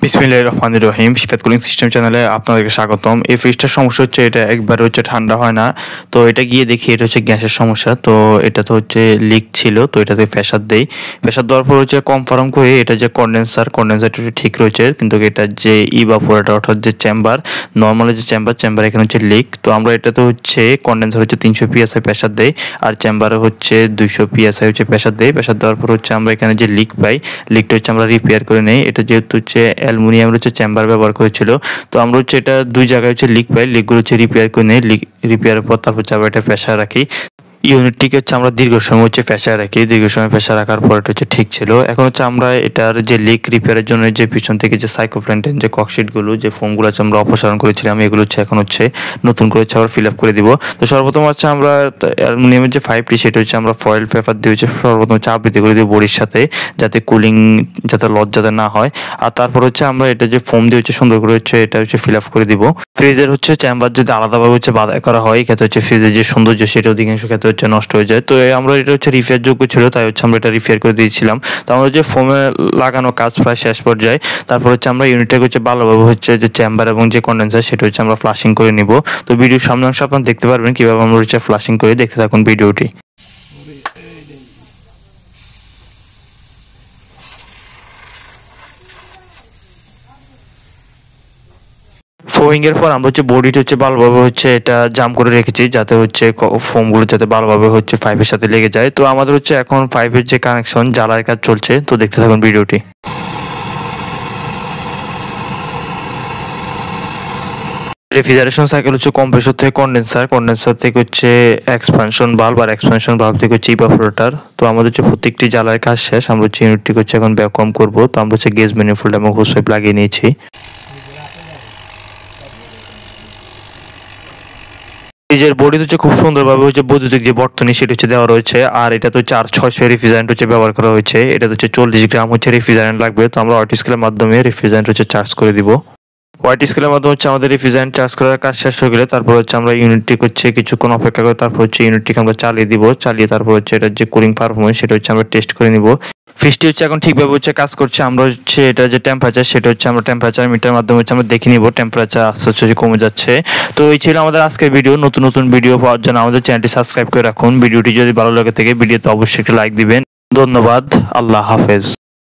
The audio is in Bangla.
বিসমিল্লাহির রহমানির রহিম। সিফাত কুলিং সিস্টেম চ্যানেলে আপনাদেরকে স্বাগতম। এই ফ্রিজটার সমস্যা হচ্ছে এটা একবারে হচ্ছে ঠান্ডা হয় না। তো এটা গিয়ে দেখি এটা হচ্ছে গ্যাসের সমস্যা। তো এটা তো হচ্ছে লিক ছিল, তো এটাতে প্রেসার দেই। প্রেসার দেওয়ার পর হচ্ছে কনফার্ম করে এটা যে কন্ডেন্সারটা ঠিক রয়েছে, কিন্তু এটার যে ইভাপোরেটর অর্থাৎ যে চেম্বার, নর্মালি যে চেম্বার এখানে হচ্ছে লিক। তো আমরা এটাতে হচ্ছে কন্ডেন্সার হচ্ছে 300 PSI প্রেসার দেই, আর চেম্বারে হচ্ছে 200 PSI হচ্ছে প্রেসার দেই। প্রেসার দেওয়ার পর হচ্ছে আমরা এখানে যে লিক পাই, লিকটা হচ্ছে আমরা রিপেয়ার করে নেই। এটা যেহেতু হচ্ছে অ্যালুমিনিয়ামের হচ্ছে চেম্বার ব্যবহার করেছিল, তো আমরা হচ্ছে এটা দুই জায়গায় হচ্ছে লিক পাই, লিকগুলো হচ্ছে রিপেয়ার করে নেই। রিপেয়ারের পর তারপর হচ্ছে আবার এটা প্রেসার রাখি। ইউনিটটিকে হচ্ছে আমরা দীর্ঘ সময় হচ্ছে প্রেসার রাখি, দীর্ঘ সময় প্রেসার রাখার পর এটা হচ্ছে ঠিক ছিল। এখন হচ্ছে আমরা এটার যে লিক রিপেয়ারের জন্য যে পিছন থেকে যে সাইকোপ্ল্যান্টের যে ককশিটগুলো, যে ফোমগুলো আছে আমরা অপসারণ করেছিলাম, এগুলো হচ্ছে এখন হচ্ছে নতুন করে হচ্ছে আবার ফিল আপ করে দিব। তো সর্বপ্রথম হচ্ছে আমরা অ্যালুমিনিয়ামের যে পাইপটি, সেটা হচ্ছে আমরা ফয়েল পেপার দিয়ে হচ্ছে সর্বপ্রথম হচ্ছে আবৃত করে দিব বডির সাথে, যাতে কুলিং যাতে লস যাতে না হয়। আর তারপর হচ্ছে আমরা এটা যে ফোম দিয়ে হচ্ছে সুন্দর করে হচ্ছে এটা হচ্ছে ফিল আপ করে দিব। ফ্রিজের হচ্ছে চেম্বার যদি আলাদাভাবে হচ্ছে বাঁধা করা হয়, ক্ষেত্রে হচ্ছে ফ্রিজের যে সৌন্দর্য সেটা অধিকাংশ ক্ষেত্রে হচ্ছে নষ্ট হয়ে যায়। তো আমরা এটা হচ্ছে রিপেয়ার যোগ্য ছিল, তাই হচ্ছে আমরা এটা রিপেয়ার করে দিয়েছিলাম। তো আমরা যে ফোমে লাগানো কাজ প্রায় শেষ পর্যায়ে। তারপর হচ্ছে আমরা ইউনিটটাকে হচ্ছে ভালোভাবে হচ্ছে যে চেম্বার এবং যে কন্ডেন্সার সেটা হচ্ছে আমরা ফ্লাশিং করে নিব। তো ভিডিওর সামনে অংশ আপনারা দেখতে পারবেন কিভাবে আমরা হচ্ছে ফ্লাশিং করে, দেখতে থাকুন ভিডিওটি। ফোমিং এর পর আমরা হচ্ছে বডিটা হচ্ছে ভালোভাবে হচ্ছে এটা জাম করে রেখেছি, যাতে হচ্ছে ফোমগুলো যাতে ভালোভাবে হচ্ছে পাইপের সাথে লেগে যায়। তো আমাদের হচ্ছে এখন পাইপের যে কানেকশন জ্বালার কাজ চলছে, তো দেখতে থাকুন ভিডিওটি। রেফ্রিজারেশন সাইকেল হচ্ছে কম্প্রেসর থেকে কন্ডেন্সার থেকে হচ্ছে এক্সপানশন ভালভ, আর এক্সপানশন ভালভ থেকে হচ্ছে ইভাপোরেটর। তো আমাদের হচ্ছে প্রত্যেকটি জ্বালার কাজ শেষ। আমরা হচ্ছে ইউনিটটি হচ্ছে এখন ভ্যাকুয়াম করব। তো আমরা হচ্ছে গ্যাস ম্যানিফোল্ড এবং হোস পাইপ লাগিয়ে নিয়েছি। ফ্রিজের বডি হচ্ছে খুব সুন্দরভাবে হচ্ছে বৈদ্যুতিক যে বর্তনী সেটা হচ্ছে দেওয়া রয়েছে, আর এটা তো 400 রেফ্রিজারেন্ট হচ্ছে ব্যবহার করা হয়েছে। এটা হচ্ছে 40 গ্রাম হচ্ছে রেফ্রিজারেন্ট লাগবে। তো আমরা ওয়াট স্কেলের মাধ্যমে রেফ্রিজারেন্ট হচ্ছে চার্জ করে দিব। ওয়াট স্কেলের মাধ্যমে হচ্ছে আমাদের রেফ্রিজারেন্ট চার্জ করার কাজ শেষ হয়ে গেলে তারপর হচ্ছে আমরা ইউনিটটি হচ্ছে কিছুক্ষণ অপেক্ষা করে তারপর হচ্ছে ইউনিটটিকে আমরা চালিয়ে দিব। চালিয়ে তারপর হচ্ছে এটার যে কুলিং পারফরমেন্স সেটা হচ্ছে আমরা টেস্ট করে নিব। ফ্রিজটি হচ্ছে এখন ঠিকভাবে হচ্ছে কাজ করছে। আমরা হচ্ছে এটা যে টেম্পারেচার সেটা হচ্ছে আমরা টেম্পারেচার মিটারের মাধ্যমে হচ্ছে আমরা দেখে নিব টেম্পারেচার আস্তে আস্তে কমে যাচ্ছে। তো এই ছিল আমাদের আজকের ভিডিও। নতুন নতুন ভিডিও পাওয়ার জন্য আমাদের চ্যানেলটি সাবস্ক্রাইব করে রাখুন। ভিডিওটি যদি ভালো লাগে থাকে ভিডিওতে অবশ্যই একটা লাইক দিবেন। ধন্যবাদ। আল্লাহ হাফেজ।